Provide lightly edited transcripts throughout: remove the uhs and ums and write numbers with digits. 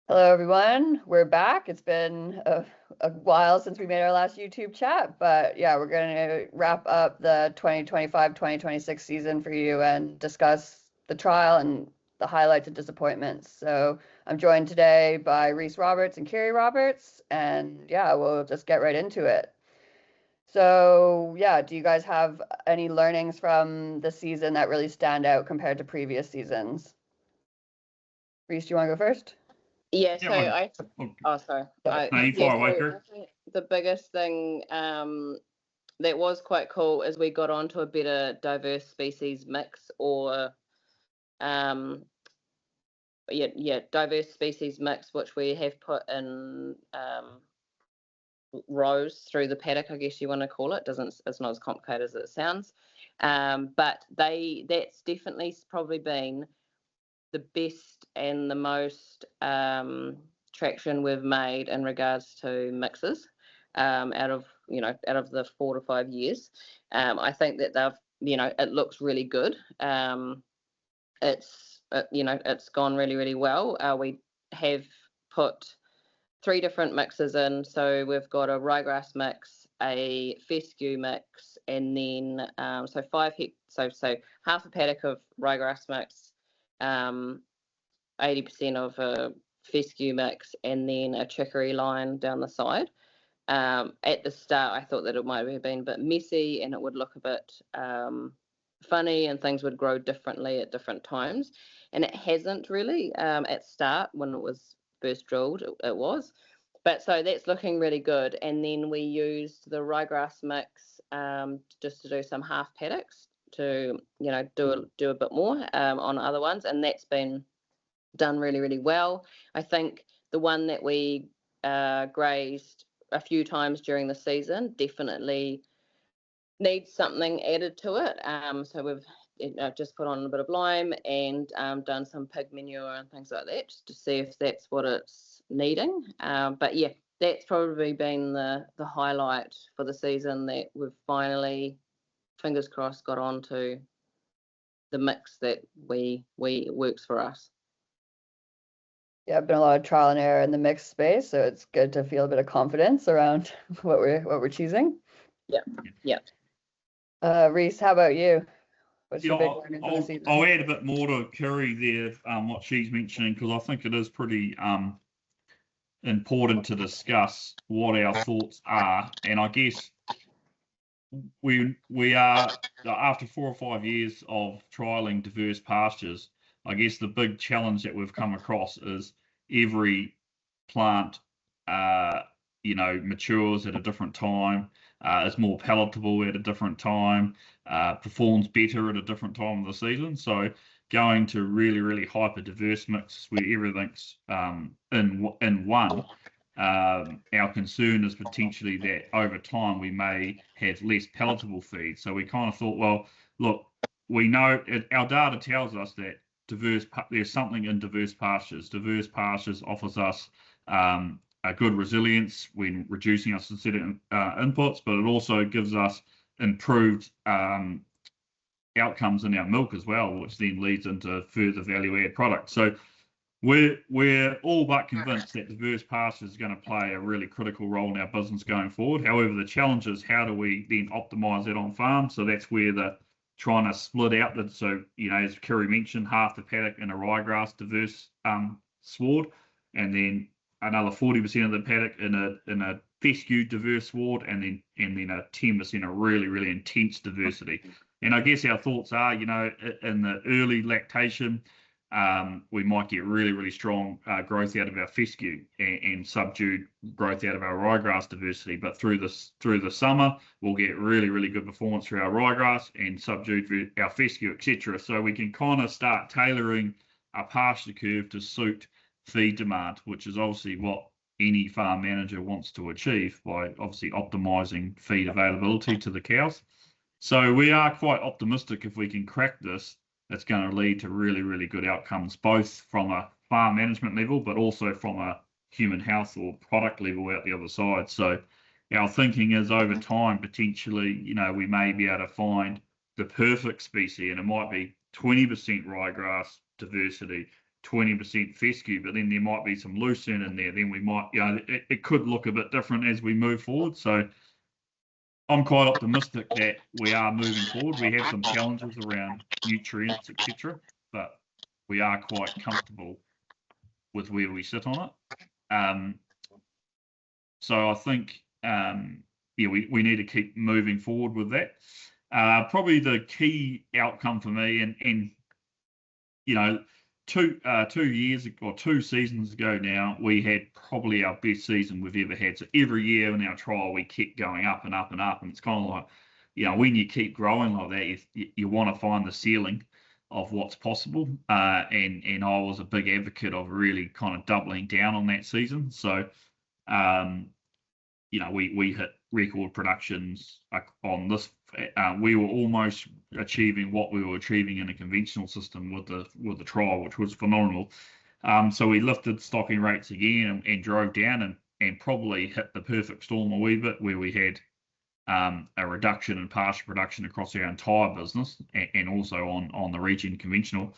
Hello, everyone. We're back. It's been a while since we made our last YouTube chat, but yeah, we're going to wrap up the 2025-2026 season for you and discuss the trial and the highlights and disappointments. So I'm joined today by Rhys Roberts and Kiri Roberts, and yeah, we'll just get right into it. So yeah, do you guys have any learnings from the season that really stand out compared to previous seasons? Rhys, do you want to go first? Yeah, Yeah, so I sorry. No, you fire away, Kiri. I think the biggest thing that was quite cool is we got onto a better diverse species mix or diverse species mix, which we have put in rows through the paddock, I guess you want to call it. It's not as complicated as it sounds. But that's definitely probably been the best and the most traction we've made in regards to mixes out of the 4 to 5 years. I think that it looks really good. It's gone really, really well. We have put 3 different mixes in. So we've got a ryegrass mix, a fescue mix, and then so half a paddock of ryegrass mix, 80% of a fescue mix, and then a chicory line down the side. At the start, I thought that it might have been a bit messy and it would look a bit funny and things would grow differently at different times. And it hasn't really. At start, when it was first drilled, it was. But so that's looking really good. And then we used the ryegrass mix just to do some half paddocks to, do a bit more on other ones. And that's been done really, really well. I think the one that we grazed a few times during the season definitely needs something added to it. So we've just put on a bit of lime and done some pig manure and things like that just to see if that's what it's needing. But yeah, that's probably been the highlight for the season, that we've finally, fingers crossed, got onto the mix that we works for us. Yeah, been a lot of trial and error in the mixed space, so it's good to feel a bit of confidence around what we're choosing. Yeah. Rhys, how about you? What's your big learning from the season? I'll add a bit more to Kiri there, what she's mentioning, because I think it is pretty important to discuss what our thoughts are. And I guess we are, after 4 or 5 years of trialing diverse pastures, I guess the big challenge that we've come across is every plant, matures at a different time, is more palatable at a different time, performs better at a different time of the season. So going to really, really hyper diverse mix where everything's in one. Our concern is potentially that over time we may have less palatable feed. So we kind of thought, well, look, we know our data tells us that there's something in diverse pastures. Diverse pastures offers us a good resilience when reducing our synthetic inputs, but it also gives us improved outcomes in our milk as well, which then leads into further value-add products. So we're all but convinced that diverse pastures is going to play a really critical role in our business going forward. However, the challenge is how do we then optimize it on farm? So that's where trying to split out so as Kiri mentioned, half the paddock in a ryegrass diverse sward, and then another 40% of the paddock in a fescue diverse sward, and then a 10% of really, really intense diversity. And I guess our thoughts are, in the early lactation, we might get really, really strong growth out of our fescue and subdued growth out of our ryegrass diversity. But through the summer, we'll get really, really good performance through our ryegrass and subdued our fescue, etc. So we can kind of start tailoring a pasture curve to suit feed demand, which is obviously what any farm manager wants to achieve by obviously optimizing feed availability to the cows. So we are quite optimistic if we can crack this. It's going to lead to really, really good outcomes, both from a farm management level, but also from a human health or product level out the other side. So our thinking is over time, potentially, we may be able to find the perfect species, and it might be 20% ryegrass diversity, 20% fescue, but then there might be some lucerne in there. Then we might, it could look a bit different as we move forward. So I'm quite optimistic that we are moving forward. We have some challenges around nutrients, etc., but we are quite comfortable with where we sit on it. So I think, we need to keep moving forward with that. Probably the key outcome for me, and 2 seasons ago now, we had probably our best season we've ever had. So every year in our trial, we kept going up and up and up. And it's kind of like, when you keep growing like that, you want to find the ceiling of what's possible. And I was a big advocate of really kind of doubling down on that season. So, we hit record productions on this. We were almost achieving what we were achieving in a conventional system with the trial, which was phenomenal. So we lifted stocking rates again and drove down and probably hit the perfect storm a wee bit, where we had a reduction in pasture production across our entire business, and also on the Regen conventional,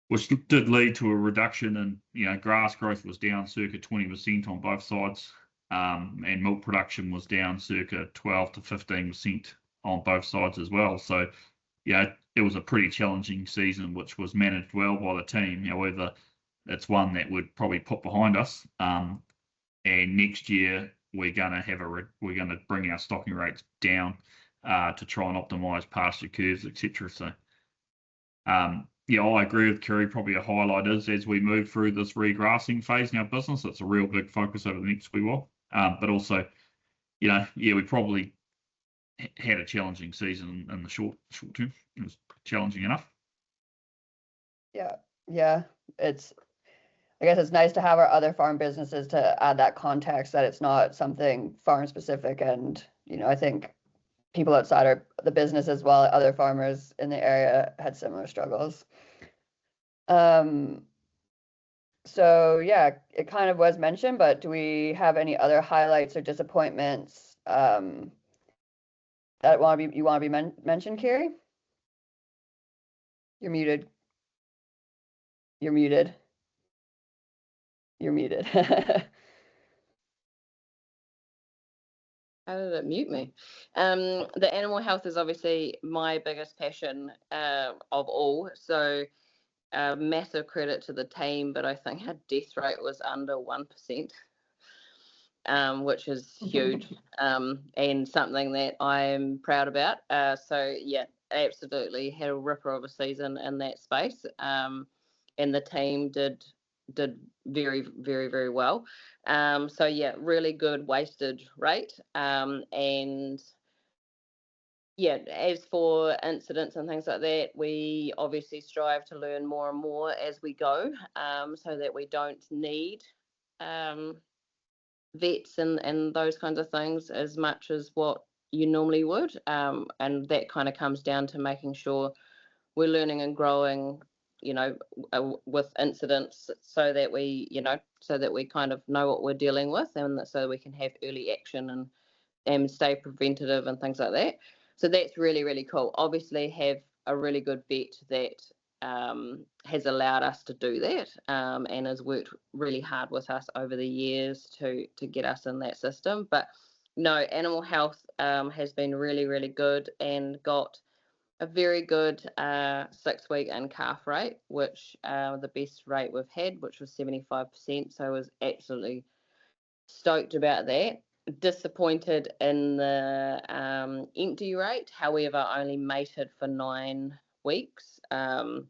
which did lead to a reduction in, grass growth was down circa 20% on both sides. And milk production was down circa 12 to 15% on both sides as well. So, it was a pretty challenging season, which was managed well by the team. However, it's one that would probably put behind us. And next year we're going to bring our stocking rates down to try and optimise pasture curves, etc. So, I agree with Kiri. Probably a highlight is as we move through this regrassing phase in our business. It's a real big focus over the next wee while. But also, we probably had a challenging season in the short term. It was challenging enough. Yeah. I guess it's nice to have our other farm businesses to add that context that it's not something farm specific. And, I think people outside the business as well, other farmers in the area had similar struggles. So yeah, it kind of was mentioned, but do we have any other highlights or disappointments that you want to be mentioned, Kiri? You're muted. How did it mute me? The animal health is obviously my biggest passion of all. So massive credit to the team, but I think our death rate was under 1%, which is huge, and something that I'm proud about. So yeah, absolutely had a ripper of a season in that space, and the team did very, very, very well. So yeah, really good wastage rate, and yeah, as for incidents and things like that, we obviously strive to learn more and more as we go, so that we don't need vets and those kinds of things as much as what you normally would. And that kind of comes down to making sure we're learning and growing, with incidents, so that we kind of know what we're dealing with, and so that we can have early action and stay preventative and things like that. So that's really, really cool. Obviously have a really good vet that has allowed us to do that, and has worked really hard with us over the years to get us in that system. But no, animal health has been really, really good, and got a very good 6-week in-calf rate, which the best rate we've had, which was 75%. So I was absolutely stoked about that. Disappointed in the empty rate, however, only mated for 9 weeks. The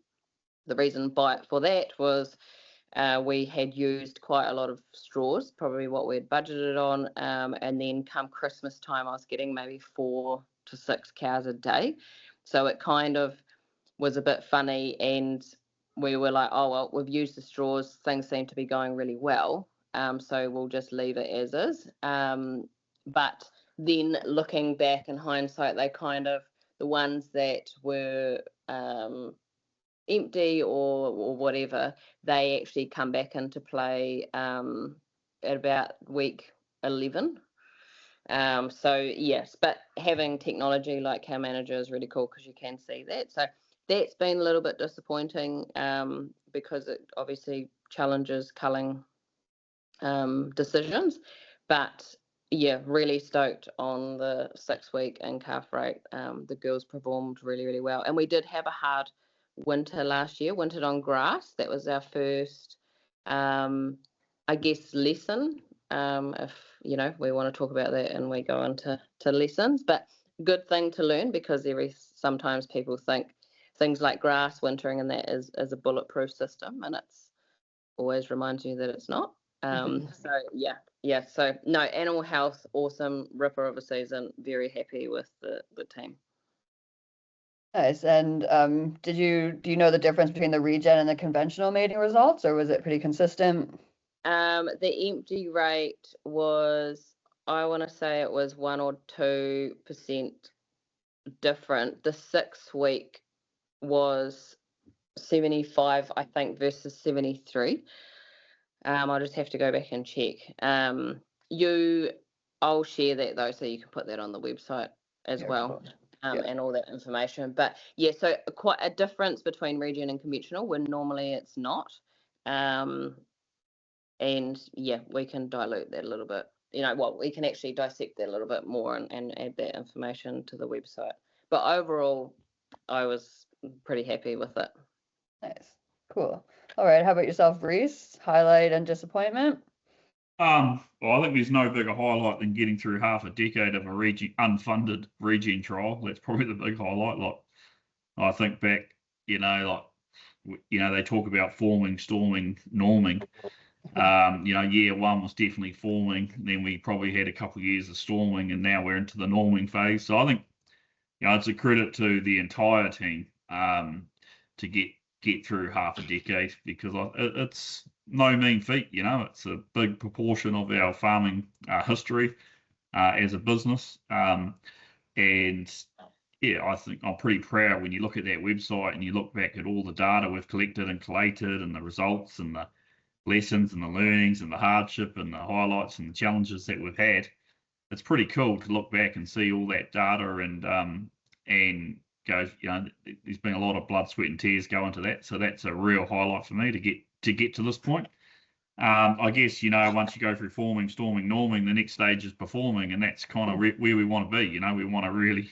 reason for that was we had used quite a lot of straws, probably what we had budgeted on, and then come Christmas time, I was getting maybe 4 to 6 cows a day. So it kind of was a bit funny, and we were like, oh, well, we've used the straws, things seem to be going really well, so we'll just leave it as is. But then looking back in hindsight, the ones that were empty or whatever, they actually come back into play at about week 11. So yes, but having technology like Cow Manager is really cool, because you can see that. So that's been a little bit disappointing because it obviously challenges culling decisions. But yeah, really stoked on the 6-week and calf rate. The girls performed really, really well. And we did have a hard winter last year, wintered on grass. That was our first, I guess, lesson. If, we want to talk about that and we go into lessons. But good thing to learn, because sometimes people think things like grass wintering and that is a bulletproof system, and it's always reminds you that it's not. So no, animal health, awesome, ripper of a season, very happy with the team. Nice. And do you know the difference between the regen and the conventional mating results, or was it pretty consistent? The empty rate was, I want to say it was 1 or 2% different. The 6-week was 75, I think, versus 73. I'll just have to go back and check. I'll share that though, so you can put that on the website as well, and all that information. But yeah, so quite a difference between regen and conventional, when normally it's not. And yeah, we can dilute that a little bit. We can actually dissect that a little bit more and add that information to the website. But overall, I was pretty happy with it. Nice. Cool. All right. How about yourself, Rhys? Highlight and disappointment? Well, I think there's no bigger highlight than getting through half a decade of a unfunded regen trial. That's probably the big highlight. Like, I think back, they talk about forming, storming, norming. Year one was definitely forming. Then we probably had a couple of years of storming, and now we're into the norming phase. So I think, it's a credit to the entire team to get through half a decade, because it's no mean feat. It's a big proportion of our farming history as a business. And yeah, I think I'm pretty proud when you look at that website and you look back at all the data we've collected and collated, and the results and the lessons and the learnings and the hardship and the highlights and the challenges that we've had. It's pretty cool to look back and see all that data and go, there's been a lot of blood, sweat and tears go into that. So that's a real highlight for me to get to this point. I guess, once you go through forming, storming, norming, the next stage is performing, and that's kind of where we want to be. We want to really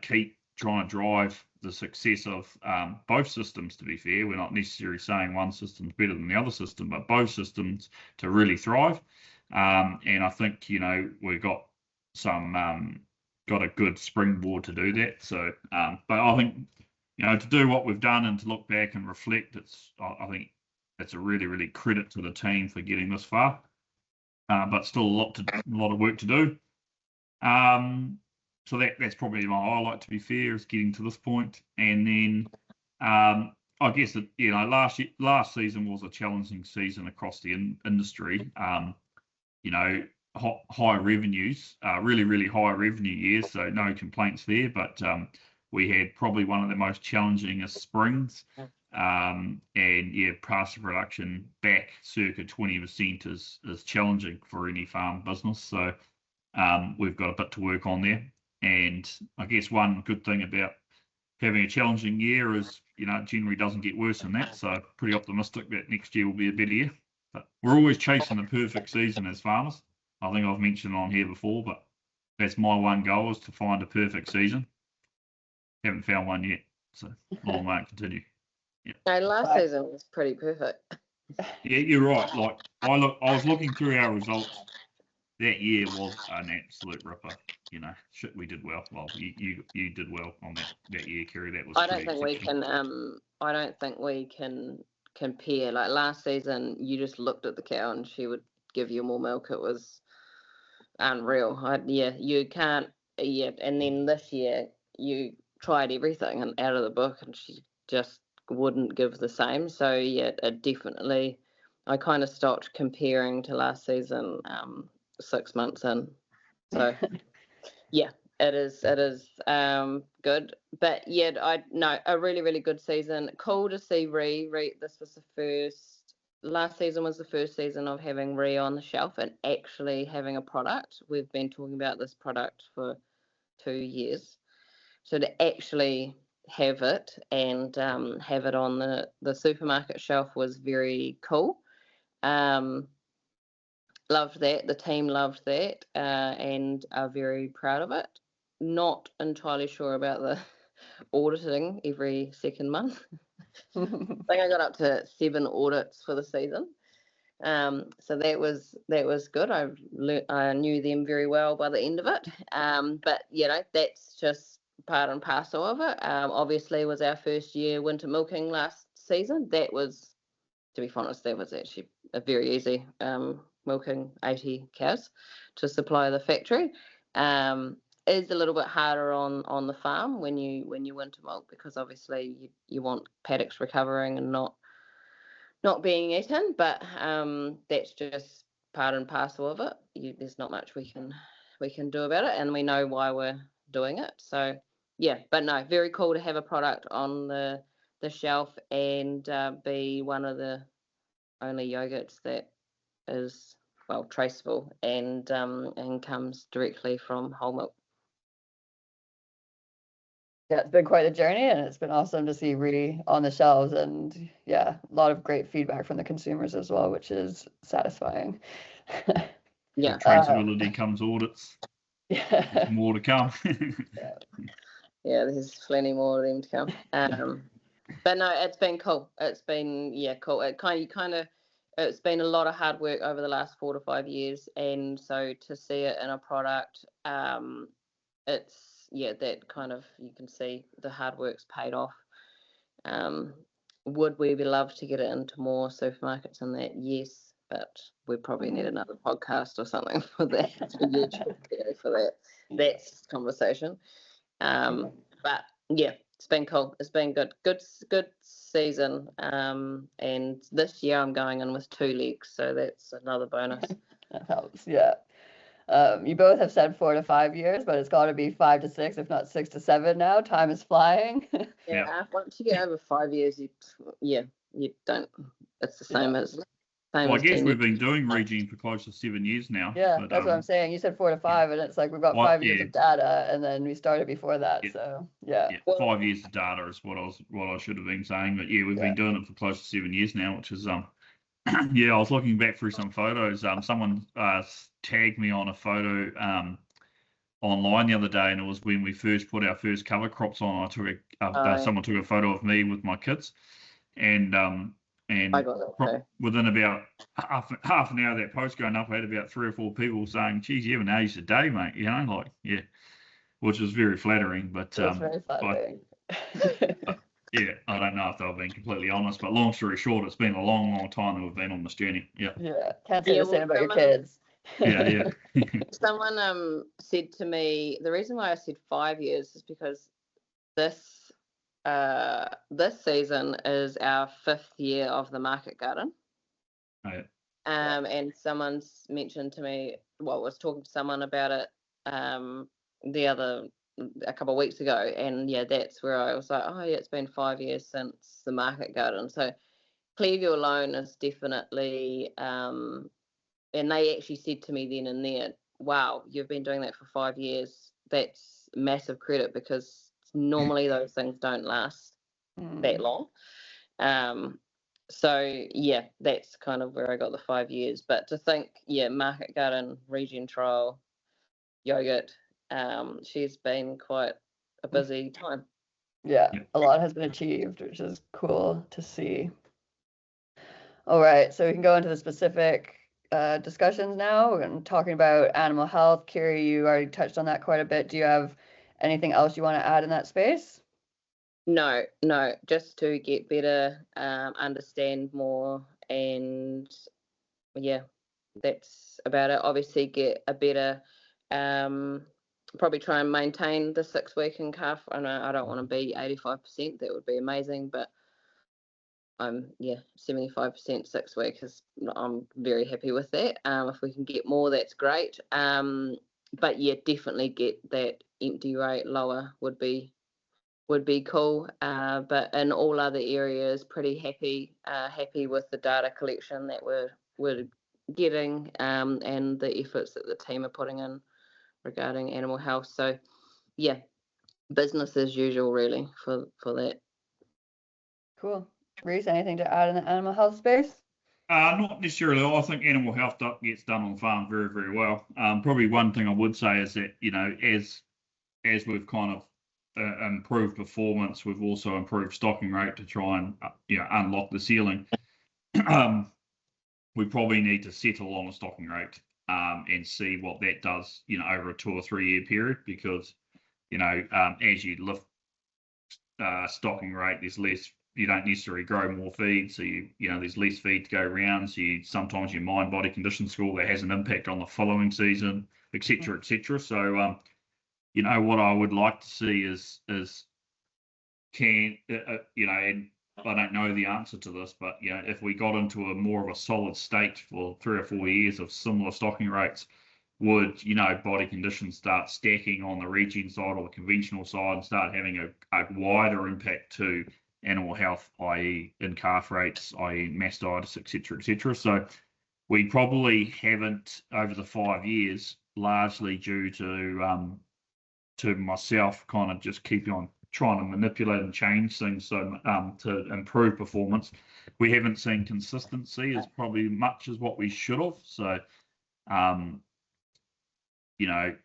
keep trying to drive the success of both systems. To be fair, we're not necessarily saying one system's better than the other system, but both systems to really thrive. And I think, we've got got a good springboard to do that. So, but I think, to do what we've done and to look back and reflect, I think that's a really, really credit to the team for getting this far. But still a lot of work to do. So that's probably my highlight, to be fair, is getting to this point. And then I guess that, last season was a challenging season across the industry. High revenues, really, really high revenue years, so no complaints there. But we had probably one of the most challenging springs. And yeah, pasture production back circa 20% is challenging for any farm business. So we've got a bit to work on there. And I guess one good thing about having a challenging year is, it generally doesn't get worse than that. So pretty optimistic that next year will be a better year. But we're always chasing the perfect season as farmers. I think I've mentioned on here before, but that's my one goal, is to find a perfect season. Haven't found one yet, so long won't continue. Yeah. No, last season was pretty perfect. Yeah, you're right. Like I was looking through our results. That year was an absolute ripper. Shit, we did well. Well, you did well on that year, Kiri. That was. I don't think we can. I don't think we can compare. Like last season, you just looked at the cow and she would give you more milk. It was unreal. You can't. Yeah, and then this year you tried everything and out of the book, and she just wouldn't give the same. So yeah, it definitely. I kind of stopped comparing to last season 6 months in. So yeah, it is good. But yeah, a really, really good season. Cool to see Rhi. This was last season was the first season of having Rhi on the shelf and actually having a product. We've been talking about this product for 2 years. So to actually have it and have it on the supermarket shelf was very cool. Loved that. The team loved that and are very proud of it. Not entirely sure about the auditing every second month. I think I got up to 7 audits for the season. So that was good. I knew them very well by the end of it. But that's just part and parcel of it. Obviously, it was our first year winter milking last season. That was, to be honest, that was actually a very easy milking 80 cows to supply the factory. Is a little bit harder on the farm when you winter milk, because obviously you want paddocks recovering and not being eaten, but that's just part and parcel of it. There's not much we can do about it, and we know why we're doing it. So yeah, but no, very cool to have a product on the shelf and be one of the only yogurts that is traceable and comes directly from whole milk. Yeah, it's been quite a journey, and it's been awesome to see Rhi on the shelves, and yeah, a lot of great feedback from the consumers as well, which is satisfying. Yeah, traceability comes audits. Yeah, There's more to come. Yeah, there's plenty more of them to come. But no, it's been cool. It's been cool. It's been a lot of hard work over the last 4 to 5 years, and so to see it in a product, it's that kind of, you can see the hard work's paid off. Would we be love to get it into more supermarkets and that? Yes, but we probably need another podcast or something for that. For that. That's conversation. But yeah, it's been cool. It's been good season. And this year I'm going in with 2 legs, so that's another bonus. that helps. Yeah. You both have said 4 to 5 years, but it's got to be 5 to 6, if not 6 to 7 now. Time is flying. Yeah. Once you get over 5 years, you don't. It's the same as. Well, I guess we've been doing Regen for close to 7 years now. Yeah, but, that's what I'm saying. You said 4 to 5, and it's like we've got 5 years of data, and then we started before that. Yeah. So yeah. 5 years of data is what I should have been saying, but yeah, we've been doing it for close to 7 years now, which is I was looking back through some photos. Someone tagged me on a photo online the other day, and it was when we first put our first cover crops on. I took someone took a photo of me with my kids, and within about half an hour of that post going up, I had about 3 or 4 people saying, "Geez, you haven't aged a day, mate." Which was very flattering. But very flattering. yeah, I don't know if they've been completely honest, but long story short, it's been a long, long time that we've been on this journey. Yeah. Yeah, can't say the same about your kids. Yeah. Someone said to me, the reason why I said 5 years is because this season is our 5th year of the market garden. Right. And someone's mentioned to me, was talking to someone about it a couple of weeks ago, and that's where I was like, it's been 5 years since the market garden. So Clearview alone is definitely and they actually said to me then and there, wow, you've been doing that for 5 years. That's massive credit, because normally those things don't last that long. So that's kind of where I got the 5 years. But to think, market garden, Regen trial, yogurt, she's been quite a busy time. Yeah, a lot has been achieved, which is cool to see. All right, so we can go into the specific discussions now. We're talking about animal health. Kiri, you already touched on that quite a bit. Do you have anything else you want to add in that space? No, just to get better, understand more, and that's about it. Obviously get a better, probably try and maintain the 6-week in calf. I know I don't want to be 85%, that would be amazing, but I'm 75% 6 week is, I'm very happy with that. If we can get more, that's great. But definitely get that empty rate lower would be cool. But in all other areas, pretty happy with the data collection that we're getting, and the efforts that the team are putting in regarding animal health. So business as usual, really, for that. Cool. Rhys, anything to add in the animal health space? Not necessarily. I think animal health gets done on farm very, very well. Probably one thing I would say is that, as we've kind of improved performance, we've also improved stocking rate to try and unlock the ceiling. We probably need to settle on a stocking rate and see what that does, over a 2 or 3 year period, because as you lift stocking rate, there's less. You don't necessarily grow more feed, so there's less feed to go around. So sometimes your mind body condition score that has an impact on the following season, etc., etc. So what I would like to see is and I don't know the answer to this, but if we got into a more of a solid state for 3 or 4 years of similar stocking rates, would body conditions start stacking on the Regen side or the conventional side and start having a wider impact to animal health, i.e. in calf rates, i.e. mastitis, etc., etc. So we probably haven't over the 5 years, largely due to myself kind of just keeping on trying to manipulate and change things to improve performance. We haven't seen consistency as probably much as what we should have. So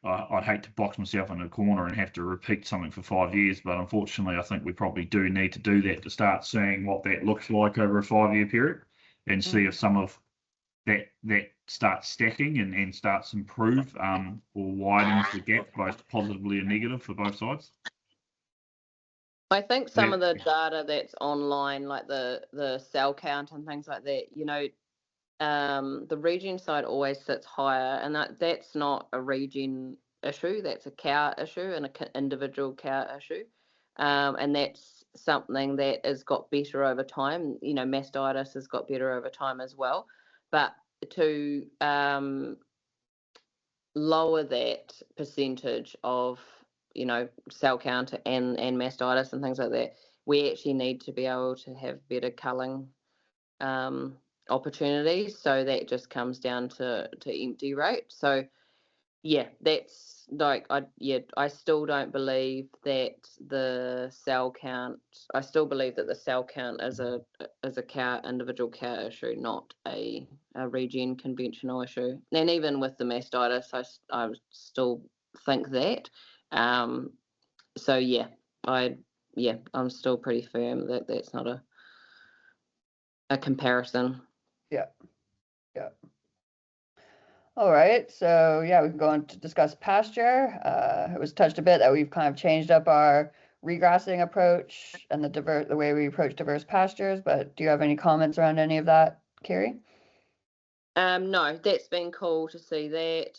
I'd hate to box myself in a corner and have to repeat something for 5 years, but unfortunately, I think we probably do need to do that to start seeing what that looks like over a 5 year period, and see if some of that starts stacking and starts to improve or widens the gap, both positively and negative for both sides. I think some of the data that's online, like the cell count and things like that, the Regen side always sits higher, and that's not a Regen issue, that's a cow issue and an individual cow issue, and that's something that has got better over time. Mastitis has got better over time as well, but to lower that percentage of cell count and mastitis and things like that, we actually need to be able to have better culling opportunities. So that just comes down to empty rate. So that's like I still don't believe that the cell count. I still believe that the cell count is a individual cow issue, not a Regen conventional issue. And even with the mastitis, I still think that. So I'm still pretty firm that that's not a comparison. Yeah. All right, so we can go on to discuss pasture. It was touched a bit that we've kind of changed up our regrassing approach and the way we approach diverse pastures, but do you have any comments around any of that, Kiri? No, that's been cool to see that.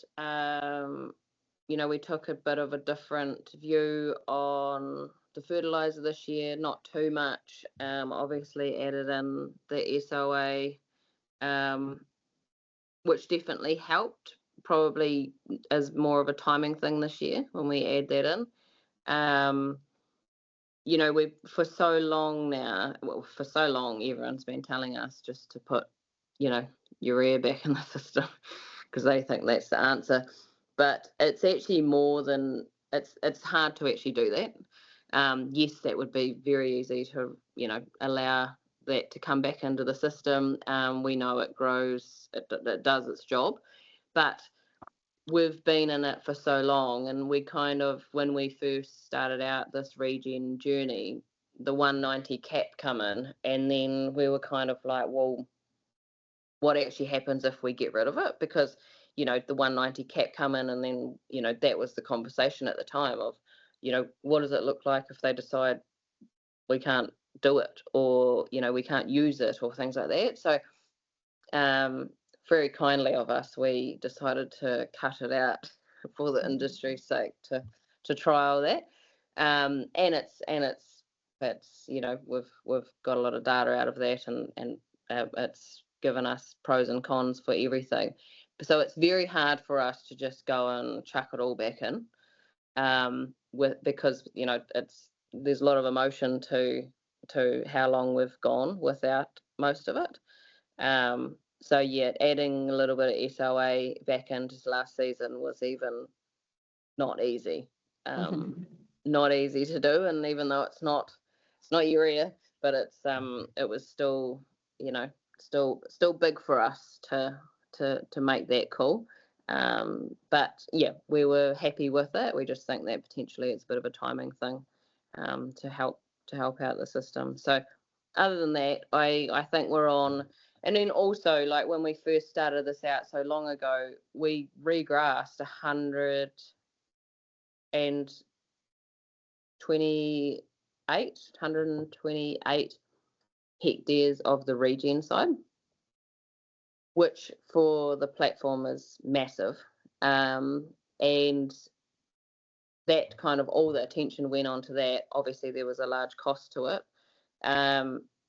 We took a bit of a different view on the fertilizer this year, not too much. Obviously added in the SOA, which definitely helped, probably as more of a timing thing this year when we add that in. We've for so long everyone's been telling us just to put urea back in the system because they think that's the answer, but it's actually more than it's hard to actually do that. Yes, that would be very easy to allow that to come back into the system. We know it grows, it does its job, but we've been in it for so long, and we kind of, when we first started out this Regen journey, the 190 cap come in, and then we were kind of like, well, what actually happens if we get rid of it? Because the 190 cap come in, and then that was the conversation at the time of what does it look like if they decide we can't do it, or we can't use it, or things like that. So very kindly of us, we decided to cut it out for the industry's sake to trial that, and it's we've got a lot of data out of that, and it's given us pros and cons for everything. So it's very hard for us to just go and chuck it all back in, because there's a lot of emotion to how long we've gone without most of it. So adding a little bit of SOA back into last season was even not easy. not easy to do, and even though it's not urea, but it was still, still big for us to make that call. But yeah, we were happy with it. We just think that potentially it's a bit of a timing thing, to help out the system. So other than that, I think we're on. And then also, like when we first started this out so long ago, we regrassed 128 hectares of the Regen side, which for the platform is massive. And that kind of all the attention went on to that. Obviously, there was a large cost to it.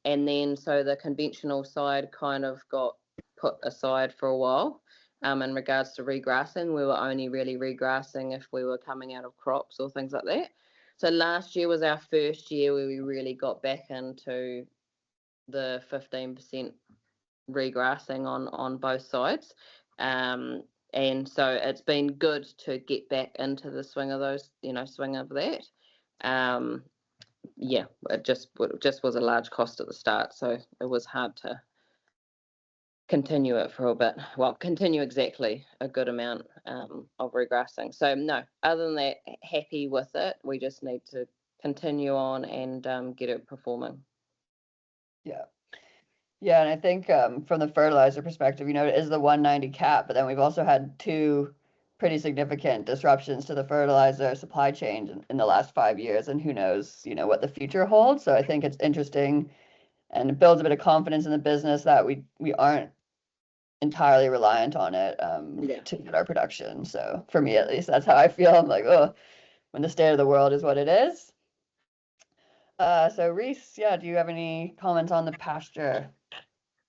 And then so the conventional side kind of got put aside for a while. In regards to regrassing, we were only really regrassing if we were coming out of crops or things like that. So last year was our first year where we really got back into the 15% regrassing on both sides. And so it's been good to get back into the swing of those, swing of that. Yeah, it just was a large cost at the start, so it was hard to continue it for a bit. Well, continue exactly a good amount of regrassing. So no, other than that, happy with it. We just need to continue on and get it performing. Yeah. Yeah, and I think from the fertilizer perspective, it is the 190 cap, but then we've also had two pretty significant disruptions to the fertilizer supply chain in the last 5 years, and who knows, what the future holds. So I think it's interesting, and it builds a bit of confidence in the business that we aren't entirely reliant on it to get our production. So for me, at least, that's how I feel. I'm like, oh, when the state of the world is what it is. So Rhys, do you have any comments on the pasture?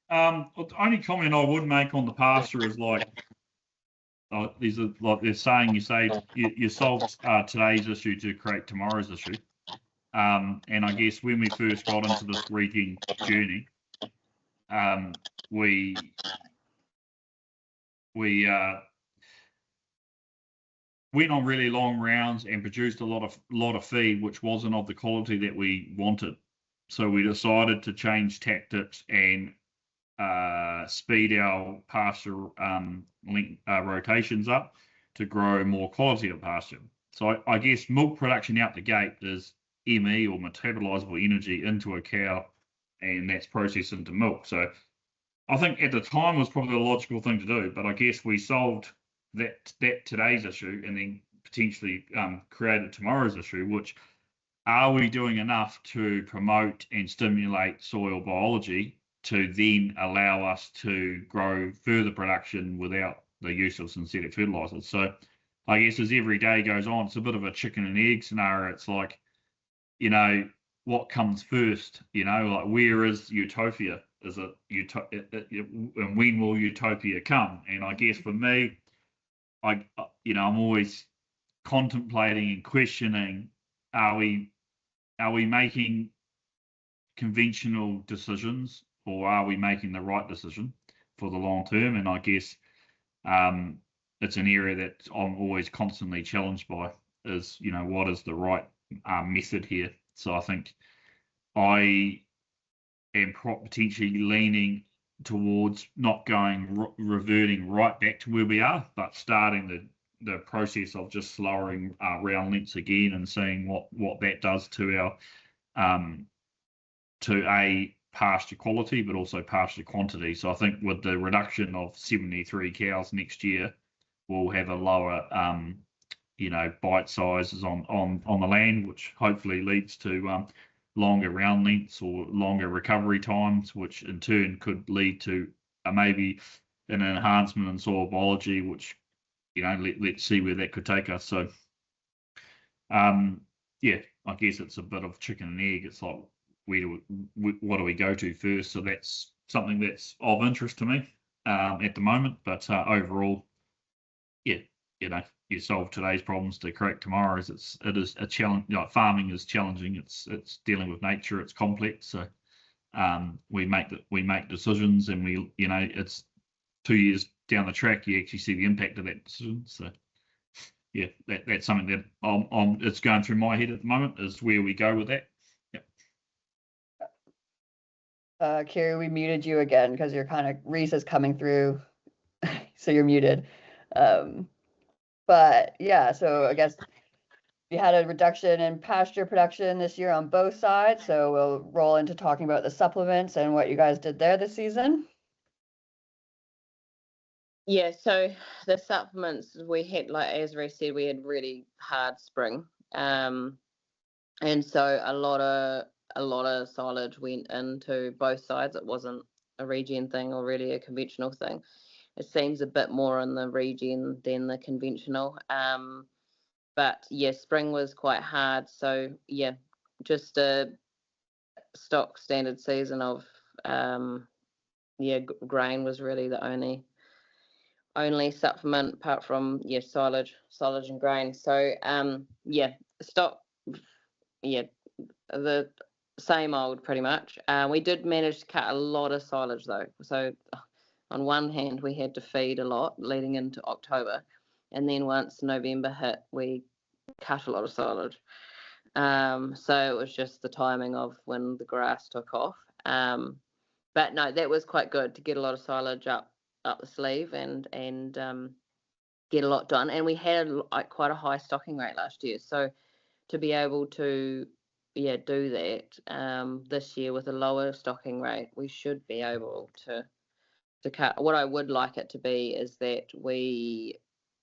The only comment I would make on the pasture is these are like they're saying you solved today's issue to create tomorrow's issue. And I guess when we first got into this Regen journey, we went on really long rounds and produced a lot of feed, which wasn't of the quality that we wanted. So we decided to change tactics and speed our pasture rotations up to grow more quality of pasture. So I guess milk production out the gate is ME, or metabolizable energy, into a cow, and that's processed into milk. So I think at the time was probably the logical thing to do, but I guess we solved that today's issue and then potentially created tomorrow's issue, which are we doing enough to promote and stimulate soil biology to then allow us to grow further production without the use of synthetic fertilizers? So I guess as every day goes on, it's a bit of a chicken and egg scenario. It's like, what comes first? Like, where is utopia? Is it and when will utopia come? And I guess for me, I'm always contemplating and questioning: are we making conventional decisions, or are we making the right decision for the long term? And I guess it's an area that I'm always constantly challenged by, is what is the right method here. So I think I am potentially leaning towards not reverting right back to where we are, but starting the process of just lowering round lengths again and seeing what that does to our to pasture quality, but also pasture quantity. So I think with the reduction of 73 cows next year, we'll have a lower bite sizes on the land, which hopefully leads to longer round lengths or longer recovery times, which in turn could lead to maybe an enhancement in soil biology, which let's see where that could take us. So I guess it's a bit of chicken and egg. It's like, what do we go to first? So that's something that's of interest to me at the moment. But overall, you solve today's problems to correct tomorrow's. It is a challenge. Farming is challenging. It's dealing with nature. It's complex. So we make decisions, and it's 2 years down the track, you actually see the impact of that decision. So yeah, that's something that it's going through my head at the moment, is where we go with that. Kiri, we muted you again because you're kind of, Rhys is coming through, so you're muted. But yeah, so I guess we had a reduction in pasture production this year on both sides, so we'll roll into talking about the supplements and what you guys did there this season. Yeah, so the supplements we had, like as Rhys said, we had really hard spring, and so a lot of silage went into both sides. It wasn't a regen thing or really a conventional thing. It seems a bit more in the regen than the conventional. But yeah, spring was quite hard. So yeah, just a stock standard season of grain was really the only supplement apart from silage and grain. So stock, the same old pretty much. We did manage to cut a lot of silage though. So on one hand we had to feed a lot leading into October, and then once November hit we cut a lot of silage. So it was just the timing of when the grass took off. But no, that was quite good to get a lot of silage up the sleeve and get a lot done. And we had quite a high stocking rate last year, so to be able to do that this year with a lower stocking rate, we should be able to cut. What I would like it to be is that we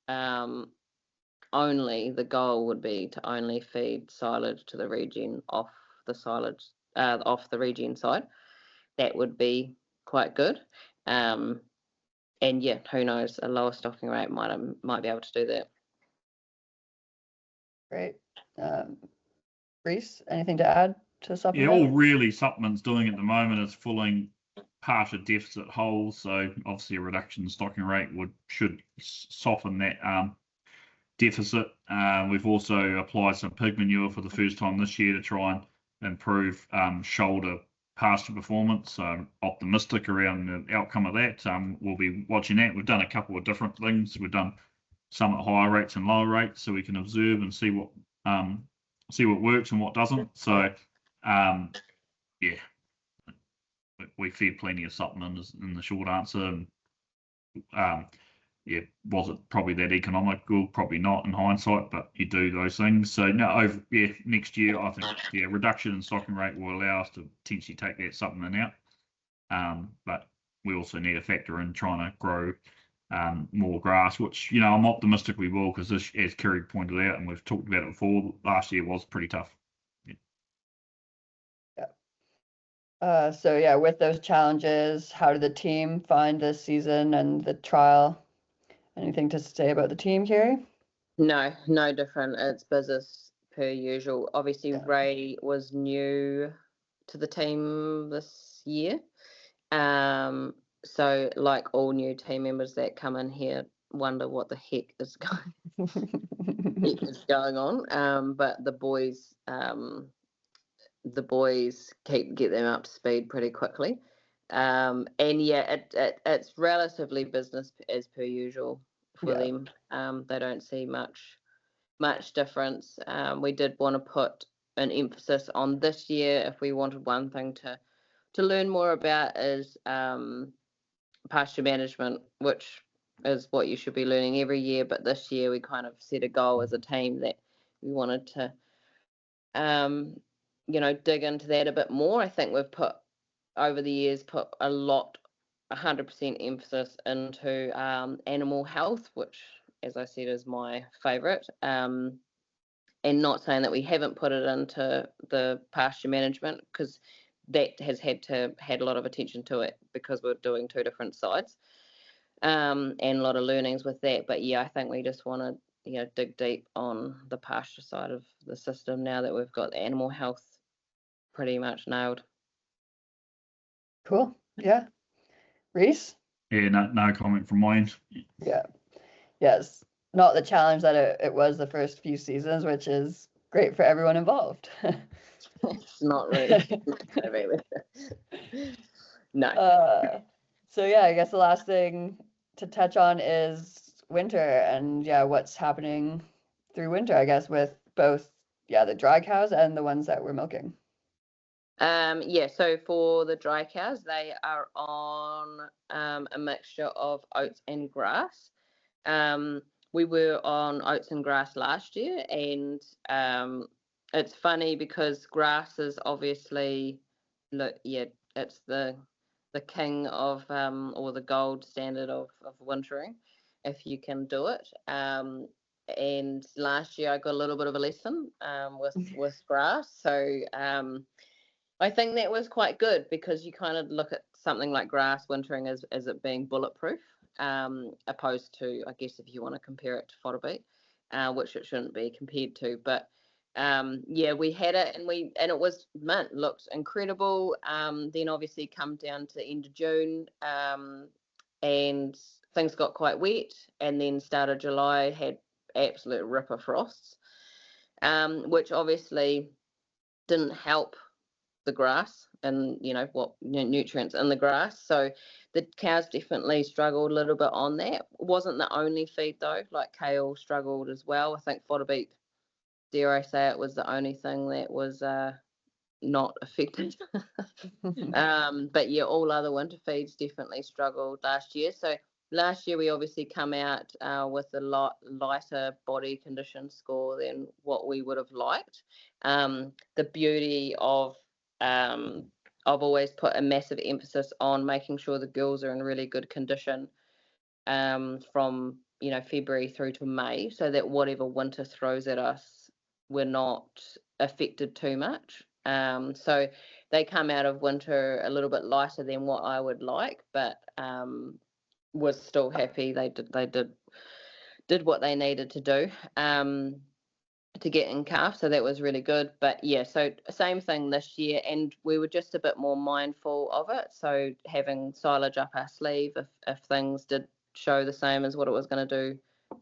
the goal would be to only feed silage to the regen off the regen side. That would be quite good. And yeah, who knows, a lower stocking rate might be able to do that. Great. Rhys, anything to add to the supplement? Yeah, all really supplements doing at the moment is filling pasture deficit holes. So obviously a reduction in stocking rate should soften that deficit. We've also applied some pig manure for the first time this year to try and improve shoulder pasture performance. So I'm optimistic around the outcome of that. We'll be watching that. We've done a couple of different things. We've done some at higher rates and lower rates, so we can observe and see what works and what doesn't. So we feed plenty of supplements in the short answer. And was it probably that economical? Probably not in hindsight, but you do those things. So next year I think reduction in stocking rate will allow us to potentially take that supplement out. But we also need to factor in trying to grow more grass, which I'm optimistic we will, because this, as Kiri pointed out, and we've talked about it before, last year was pretty tough. So with those challenges, how did the team find this season and the trial? Anything to say about the team, Kiri? No different. It's business per usual. Obviously, Ray was new to the team this year. So like all new team members that come in here, wonder what the heck is going on. But the boys get them up to speed pretty quickly. It's relatively business as per usual for them. They don't see much difference. We did want to put an emphasis on this year. If we wanted one thing to learn more about is pasture management, which is what you should be learning every year. But this year we kind of set a goal as a team that we wanted to dig into that a bit more. I think we've over the years put 100% emphasis into animal health, which, as I said, is my favourite. And not saying that we haven't put it into the pasture management, because that has had a lot of attention to it, because we're doing two different sides, and a lot of learnings with that. But I think we just want to dig deep on the pasture side of the system now that we've got the animal health pretty much nailed. Cool. Yeah. Rhys? Yeah, no comment from my end. Yeah. Yes. Not the challenge that it was the first few seasons, which is great for everyone involved. It's not really. No. So I guess the last thing to touch on is winter and what's happening through winter, I guess, with both, the dry cows and the ones that we're milking. So for the dry cows, they are on a mixture of oats and grass. We were on oats and grass last year, and it's funny because grass is obviously, it's the king of or the gold standard of wintering, if you can do it. And last year I got a little bit of a lesson with grass, so I think that was quite good, because you kind of look at something like grass wintering as it being bulletproof, opposed to, I guess, if you want to compare it to fodder beet, which it shouldn't be compared to. But we had it, and it was mint, looked incredible. Then obviously come down to the end of June, and things got quite wet, and then started July had absolute ripper frosts, which obviously didn't help the grass and nutrients in the grass. So the cows definitely struggled a little bit on that. It wasn't the only feed though, like kale struggled as well. I think fodder beet, dare I say it, was the only thing that was not affected. But yeah, all other winter feeds definitely struggled last year. So last year we obviously come out with a lot lighter body condition score than what we would have liked. The beauty of I've always put a massive emphasis on making sure the girls are in really good condition from February through to May, so that whatever winter throws at us, we're not affected too much. So they come out of winter a little bit lighter than what I would like, but was still happy. They did what they needed to do to get in calf, so that was really good. But yeah, so same thing this year, and we were just a bit more mindful of it, so having silage up our sleeve if things did show the same as what it was going to do,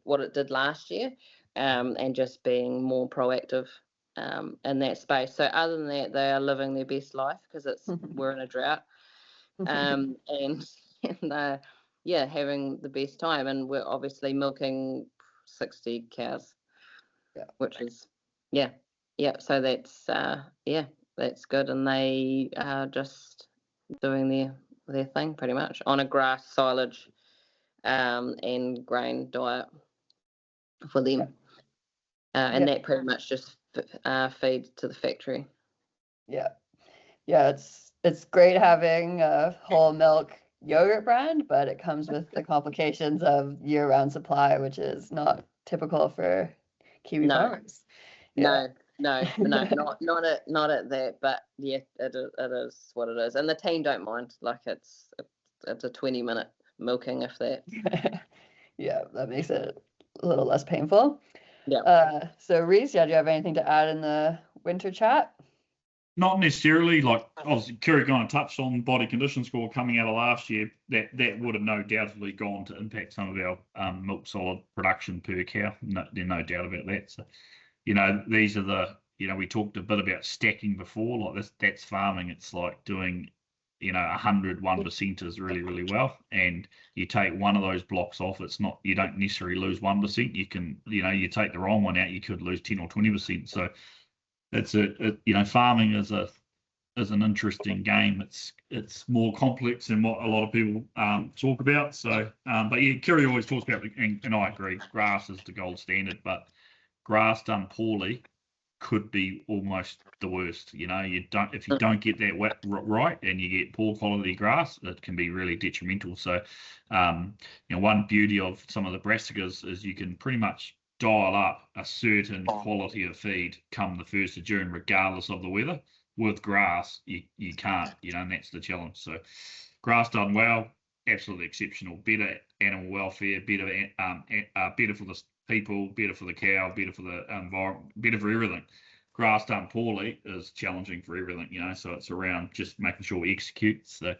what it did last year, and just being more proactive in that space. So other than that, they are living their best life, because we're in a drought, and having the best time. And we're obviously milking 60 cows, which is so that's good. And they are just doing their thing pretty much on a grass, silage and grain diet for them, and that pretty much just feeds to the factory. It's great having a whole milk yogurt brand, but it comes with the complications of year-round supply, which is not typical for Kiwi farmers. No, not at that. But yeah, it is what it is, and the team don't mind. Like it's a 20-minute milking, if that. That makes it a little less painful. So Rhys, do you have anything to add in the winter chat? Not necessarily. Like obviously Kiri kind of touched on body condition score coming out of last year. That would have no doubtedly gone to impact some of our milk solid production per cow. There's no doubt about that. So these are the we talked a bit about stacking before. Like that's farming. It's like doing 100 1%ers really, really well, and you take one of those blocks off, it's not, you don't necessarily lose 1%. You can you take the wrong one out, you could lose 10 or 20%. So it's farming is an interesting game. It's more complex than what a lot of people talk about. So but yeah, Kiri always talks about, and I agree, grass is the gold standard, but grass done poorly could be almost the worst. If you don't get that right and you get poor quality grass, it can be really detrimental. So one beauty of some of the brassicas is you can pretty much dial up a certain quality of feed come the 1st of June, regardless of the weather. With grass, you can't, and that's the challenge. So grass done well, absolutely exceptional. Better animal welfare, better for the people, better for the cow, better for the environment, better for everything. Grass done poorly is challenging for everything, so it's around just making sure we execute. So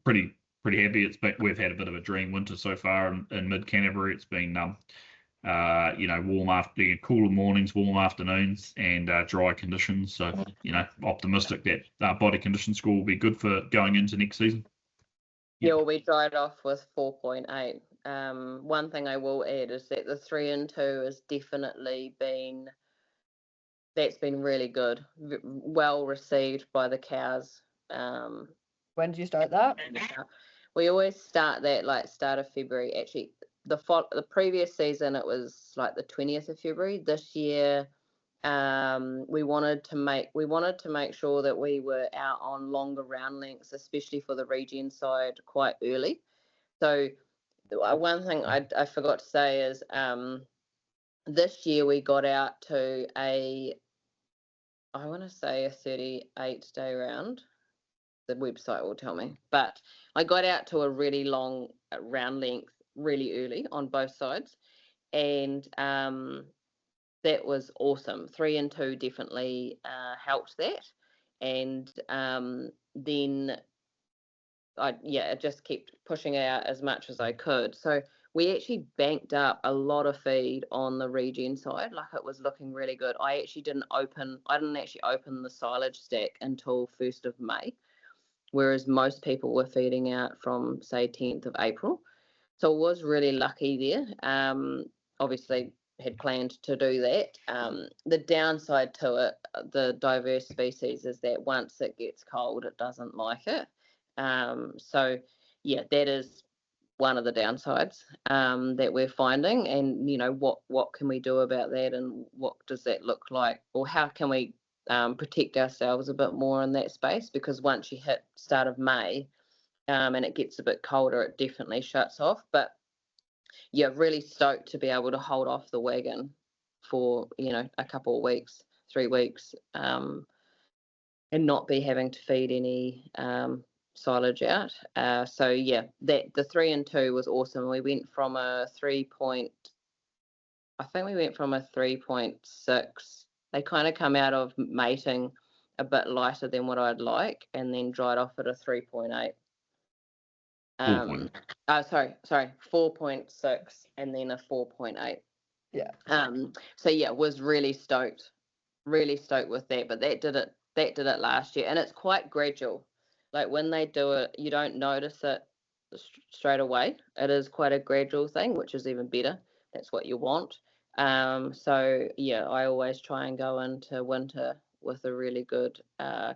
pretty happy. We've had a bit of a dream winter so far in mid Canterbury. It's been warm cooler mornings, warm afternoons, and dry conditions. So optimistic that body condition score will be good for going into next season. Yeah, well, we dried off with 4.8 One thing I will add is that the 3 and 2 has definitely been really good, well received by the cows. When did you start that? We always start that like start of February. Actually, the previous season it was like the 20th of February. This year, we wanted to make sure that we were out on longer round lengths, especially for the Regen side, quite early. So one thing I forgot to say is this year we got out to I want to say a 38-day round. The website will tell me, but I got out to a really long round length really early on both sides, and that was awesome. 3 and 2 definitely helped that, and then I just kept pushing out as much as I could. So we actually banked up a lot of feed on the Regen side, like it was looking really good. I didn't actually open the silage stack until 1st of May, whereas most people were feeding out from say 10th of April. So I was really lucky there. Obviously had planned to do that. The downside to it, the diverse species, is that once it gets cold, it doesn't like it. So yeah, that is one of the downsides that we're finding. And what can we do about that, and what does that look like, or how can we protect ourselves a bit more in that space? Because once you hit start of May and it gets a bit colder, it definitely shuts off. But yeah, really stoked to be able to hold off the wagon for a couple of weeks, 3 weeks, and not be having to feed any silage out. So yeah, the 3 and 2 was awesome. We went from a 3.6. They kind of come out of mating a bit lighter than what I'd like, and then dried off at a 3.8. Sorry, 4.6, and then a 4.8. Yeah. So yeah, was really stoked with that. But that did it last year, and it's quite gradual. Like when they do it, you don't notice it straight away. It is quite a gradual thing, which is even better. That's what you want. So yeah, I always try and go into winter with a really good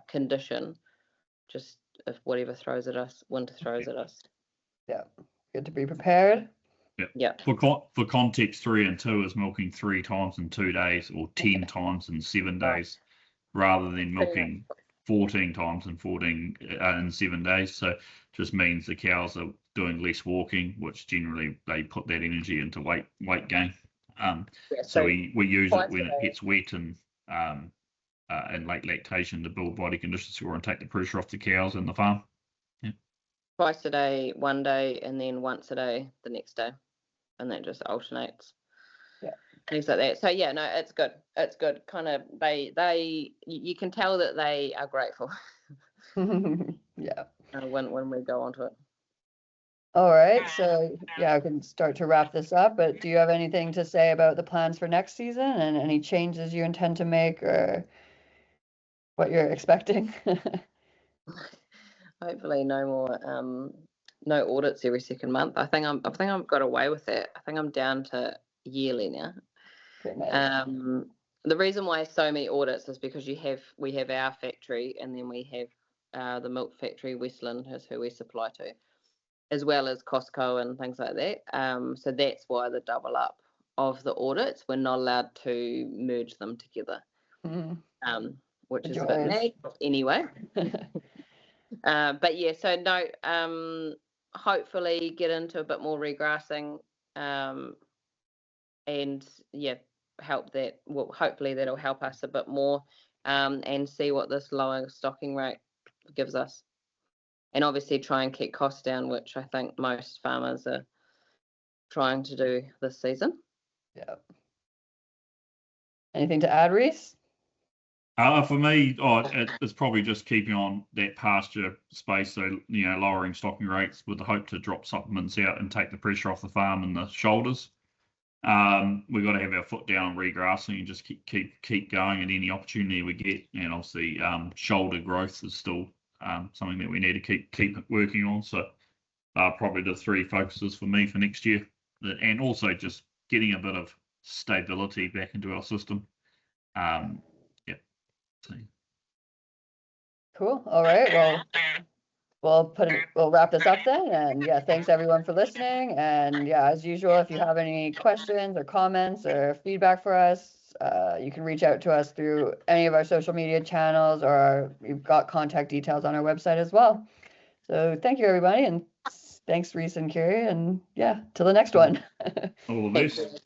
condition. Just if whatever throws at us, winter throws at us. Yeah, good to be prepared. Yeah. For context, 3 and 2 is milking 3 times in 2 days, or 10 times in 7 days, rather than milking 14 times in 7 days. So just means the cows are doing less walking, which generally they put that energy into weight gain. So we use it when it gets wet and late lactation to build body conditions and take the pressure off the cows in the farm. Yeah. Twice a day, one day, and then once a day the next day, and that just alternates. Yeah, things like that. So yeah, no, it's good. It's good. Kind of you can tell that they are grateful. Yeah. When we go onto it. All right, so yeah, I can start to wrap this up. But do you have anything to say about the plans for next season, and any changes you intend to make, or what you're expecting? Hopefully no more no audits every second month. I think I've got away with that. I think I'm down to yearly now. Okay, nice. The reason why so many audits is because we have our factory, and then we have the milk factory, Westland is who we supply to, as well as Costco and things like that. So that's why the double up of the audits. We're not allowed to merge them together. Which is a bit mad anyway. But yeah, so no, hopefully get into a bit more regrassing, and yeah, help that. Well, hopefully that'll help us a bit more, and see what this lower stocking rate gives us, and obviously try and keep costs down, which I think most farmers are trying to do this season. Yeah. Anything to add, Rhys? For me, it's probably just keeping on that pasture space, so lowering stocking rates with the hope to drop supplements out and take the pressure off the farm and the shoulders. We've got to have our foot down on regrassing and just keep going at any opportunity we get. And obviously, shoulder growth is still something that we need to keep working on. So are probably the three focuses for me for next year, and also just getting a bit of stability back into our system. Yeah. So. Cool. All right. Well, we'll wrap this up then. And yeah, thanks everyone for listening. And yeah, as usual, if you have any questions or comments or feedback for us, you can reach out to us through any of our social media channels, or we've got contact details on our website as well. So thank you, everybody. And thanks, Rhys and Kiri. And yeah, till the next one. All the best.